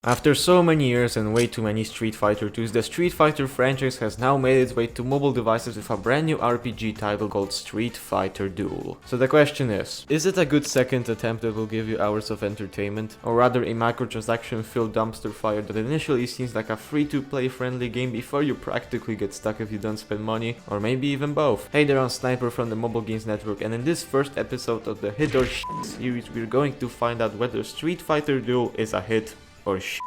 After so many years and way too many Street Fighter 2s, the Street Fighter franchise has now made its way to mobile devices with a brand new RPG title called Street Fighter Duel. So the question is it a good second attempt that will give you hours of entertainment? Or rather a microtransaction filled dumpster fire that initially seems like a free-to-play friendly game before you practically get stuck if you don't spend money? Or maybe even both? Hey there, I'm Sniper from the Bloons Network, and in this first episode of the Hit or Shit series we're going to find out whether Street Fighter Duel is a hit or shit.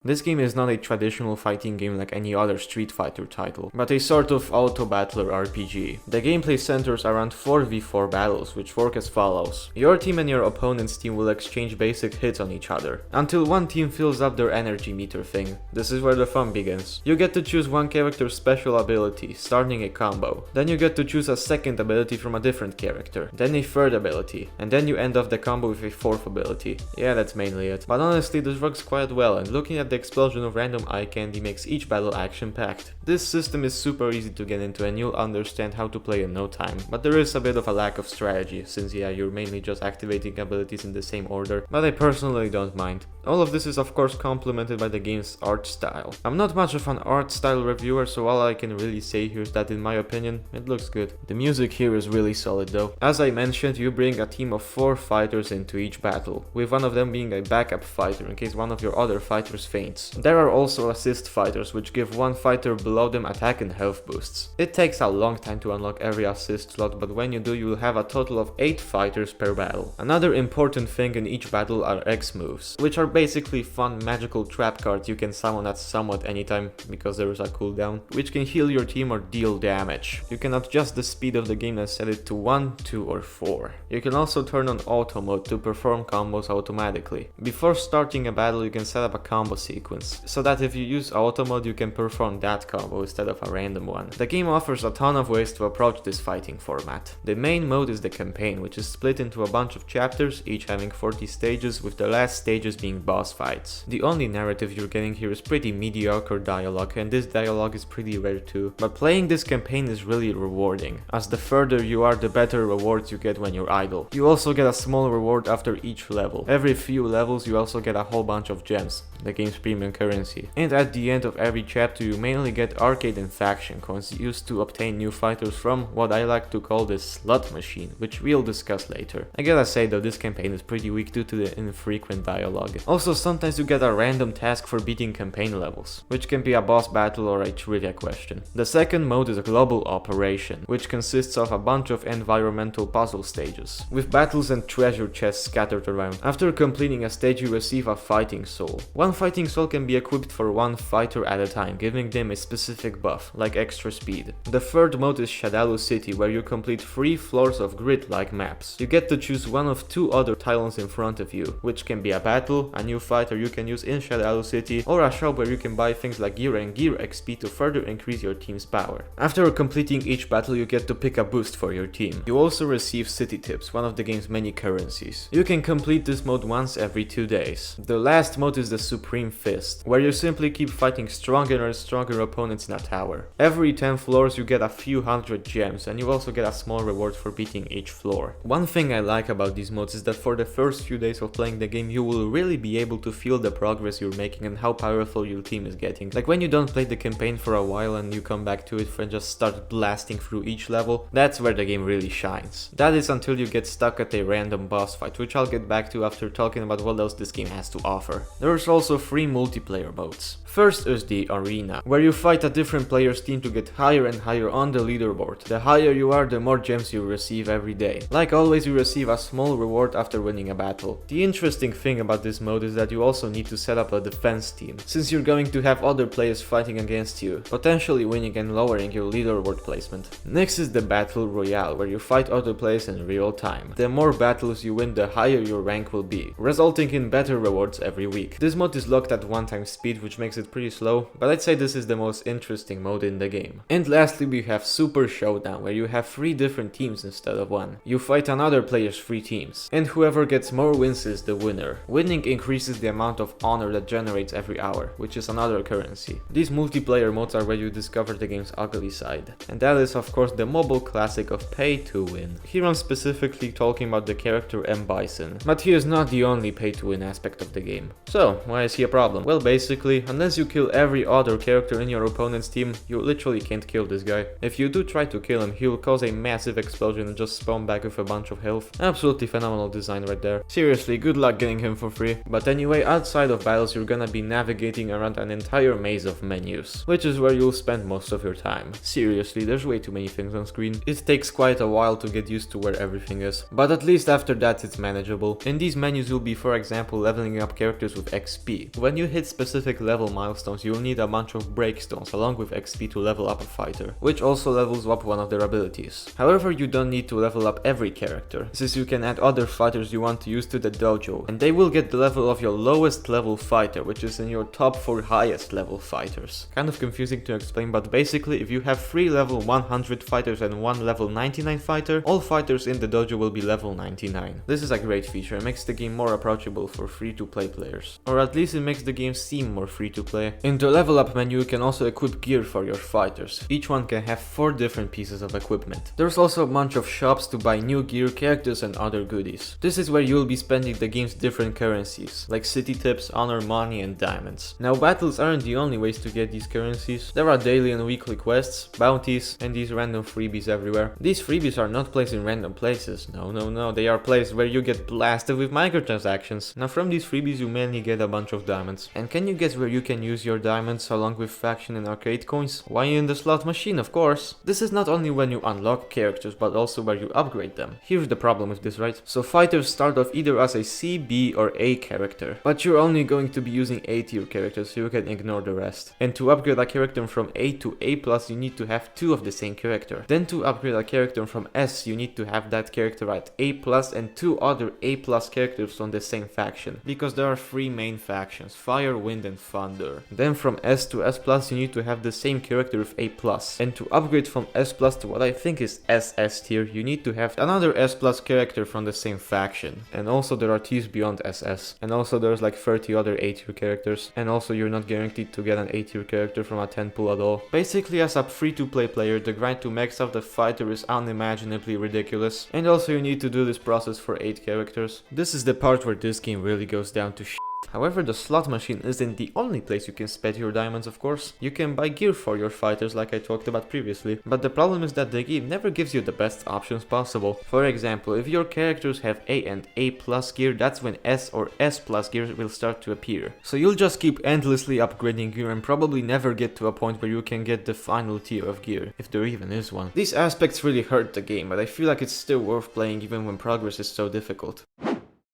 This game is not a traditional fighting game like any other Street Fighter title, but a sort of auto-battler RPG. The gameplay centers around 4v4 battles, which work as follows. Your team and your opponent's team will exchange basic hits on each other, until one team fills up their energy meter thing. This is where the fun begins. You get to choose one character's special ability, starting a combo. Then you get to choose a second ability from a different character, then a third ability, and then you end off the combo with a fourth ability. Yeah, that's mainly it. But honestly, this works quite well, and looking at the explosion of random eye candy makes each battle action-packed. This system is super easy to get into and you'll understand how to play in no time, but there is a bit of a lack of strategy, since yeah, you're mainly just activating abilities in the same order, but I personally don't mind. All of this is of course complemented by the game's art style. I'm not much of an art style reviewer, so all I can really say here is that in my opinion, it looks good. The music here is really solid though. As I mentioned, you bring a team of 4 fighters into each battle, with one of them being a backup fighter in case one of your other fighters faints. There are also assist fighters, which give one fighter below them attack and health boosts. It takes a long time to unlock every assist slot, but when you do, you will have a total of 8 fighters per battle. Another important thing in each battle are X moves, which are basically fun magical trap cards you can summon at somewhat anytime because there is a cooldown, which can heal your team or deal damage. You can adjust the speed of the game and set it to 1, 2 or 4. You can also turn on auto mode to perform combos automatically. Before starting a battle, you can set up a combo sequence, so that if you use auto mode you can perform that combo instead of a random one. The game offers a ton of ways to approach this fighting format. The main mode is the campaign, which is split into a bunch of chapters, each having 40 stages, with the last stages being boss fights. The only narrative you're getting here is pretty mediocre dialogue, and this dialogue is pretty rare too. But playing this campaign is really rewarding, as the further you are, the better rewards you get when you're idle. You also get a small reward after each level. Every few levels you also get a whole bunch of gems, the game's premium currency. And at the end of every chapter you mainly get arcade and faction coins used to obtain new fighters from what I like to call the slot machine, which we'll discuss later. I gotta say though, this campaign is pretty weak due to the infrequent dialogue. Also, sometimes you get a random task for beating campaign levels, which can be a boss battle or a trivia question. The second mode is a global operation, which consists of a bunch of environmental puzzle stages, with battles and treasure chests scattered around. After completing a stage you receive a fighting soul. One fighting soul can be equipped for one fighter at a time, giving them a specific buff, like extra speed. The third mode is Shadaloo City, where you complete 3 floors of grid-like maps. You get to choose one of 2 other tiles in front of you, which can be a battle, a new fighter you can use in Shadaloo City, or a shop where you can buy things like gear and gear XP to further increase your team's power. After completing each battle you get to pick a boost for your team. You also receive city tips, one of the game's many currencies. You can complete this mode once every 2 days. The last mode is the Supreme Fist, where you simply keep fighting stronger and stronger opponents in a tower. Every 10 floors you get a few hundred gems, and you also get a small reward for beating each floor. One thing I like about these modes is that for the first few days of playing the game you will really be able to feel the progress you're making and how powerful your team is getting. Like when you don't play the campaign for a while and you come back to it and just start blasting through each level, that's where the game really shines. That is until you get stuck at a random boss fight, which I'll get back to after talking about what else this game has to offer. There's also 3 multiplayer modes. First is the arena, where you fight a different player's team to get higher and higher on the leaderboard. The higher you are, the more gems you receive every day. Like always, you receive a small reward after winning a battle. The interesting thing about this mode is that you also need to set up a defense team, since you're going to have other players fighting against you, potentially winning and lowering your leaderboard placement. Next is the Battle Royale, where you fight other players in real time. The more battles you win, the higher your rank will be, resulting in better rewards every week. This mode is locked at at 1x speed, which makes it pretty slow, but I'd say this is the most interesting mode in the game. And lastly, we have Super Showdown, where you have 3 different teams instead of 1. You fight another player's 3 teams, and whoever gets more wins is the winner. Winning increases the amount of honor that generates every hour, which is another currency. These multiplayer modes are where you discover the game's ugly side, and that is of course the mobile classic of pay to win. Here I'm specifically talking about the character M. Bison, but he is not the only pay to win aspect of the game. So, why is he a problem? Well, basically, unless you kill every other character in your opponent's team, you literally can't kill this guy. If you do try to kill him, he will cause a massive explosion and just spawn back with a bunch of health. Absolutely phenomenal design right there. Seriously, good luck getting him for free. But anyway, outside of battles, you're gonna be navigating around an entire maze of menus, which is where you'll spend most of your time. Seriously, there's way too many things on screen. It takes quite a while to get used to where everything is, but at least after that it's manageable. In these menus you'll be, for example, leveling up characters with XP. When you hit specific level milestones, you'll need a bunch of breakstones along with XP to level up a fighter, which also levels up one of their abilities. However, you don't need to level up every character, since you can add other fighters you want to use to the dojo, and they will get the level of your lowest level fighter, which is in your top 4 highest level fighters. Kind of confusing to explain, but basically if you have 3 level 100 fighters and 1 level 99 fighter, all fighters in the dojo will be level 99. This is a great feature. It makes the game more approachable for free-to-play players, or at least it makes the game seem more free-to-play. In the level up menu you can also equip gear for your fighters. Each one can have 4 different pieces of equipment. There's also a bunch of shops to buy new gear, characters and other goodies. This is where you'll be spending the game's different currencies, like city tips, honor, money and diamonds. Now battles aren't the only ways to get these currencies. There are daily and weekly quests, bounties and these random freebies everywhere. These freebies are not placed in random places, no, they are placed where you get blasted with microtransactions. Now from these freebies you mainly get a bunch of diamonds. And can you guess where you can use your diamonds along with faction and arcade coins? Why, in the slot machine, of course. This is not only when you unlock characters but also where you upgrade them. Here's the problem with this, right? So fighters start off either as a C, B or A character, but you're only going to be using A tier characters, so you can ignore the rest. And to upgrade a character from A to A+, you need to have 2 of the same character. Then to upgrade a character from S, you need to have that character at A+ and 2 other A+ characters on the same faction, because there are 3 main factions, Fire, Wind and Thunder. Then from S to S+, you need to have the same character with A+. And to upgrade from S+ to what I think is SS tier, you need to have another S+ character from the same faction. And also there are tiers beyond SS. And also there's like 30 other A tier characters. And also you're not guaranteed to get an A tier character from a 10 pool at all. Basically, as a free-to-play player, the grind to max out the fighter is unimaginably ridiculous. And also you need to do this process for 8 characters. This is the part where this game really goes down to shit. However, the slot machine isn't the only place you can spend your diamonds, of course. You can buy gear for your fighters like I talked about previously, but the problem is that the game never gives you the best options possible. For example, if your characters have A and A+ gear, that's when S or S+ gear will start to appear. So you'll just keep endlessly upgrading gear and probably never get to a point where you can get the final tier of gear, if there even is one. These aspects really hurt the game, but I feel like it's still worth playing even when progress is so difficult.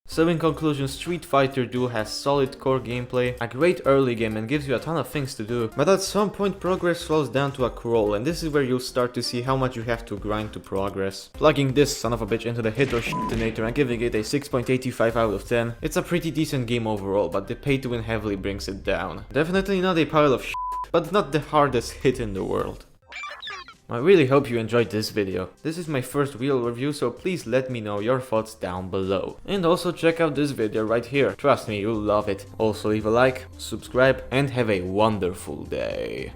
So in conclusion, Street Fighter Duel has solid core gameplay, a great early game and gives you a ton of things to do, but at some point progress slows down to a crawl, and this is where you'll start to see how much you have to grind to progress. Plugging this son of a bitch into the hit or shitinator and giving it a 6.85 out of 10, it's a pretty decent game overall, but the pay to win heavily brings it down. Definitely not a pile of shit, but not the hardest hit in the world. I really hope you enjoyed this video. This is my first real review, so please let me know your thoughts down below. And also check out this video right here. Trust me, you'll love it. Also leave a like, subscribe, and have a wonderful day.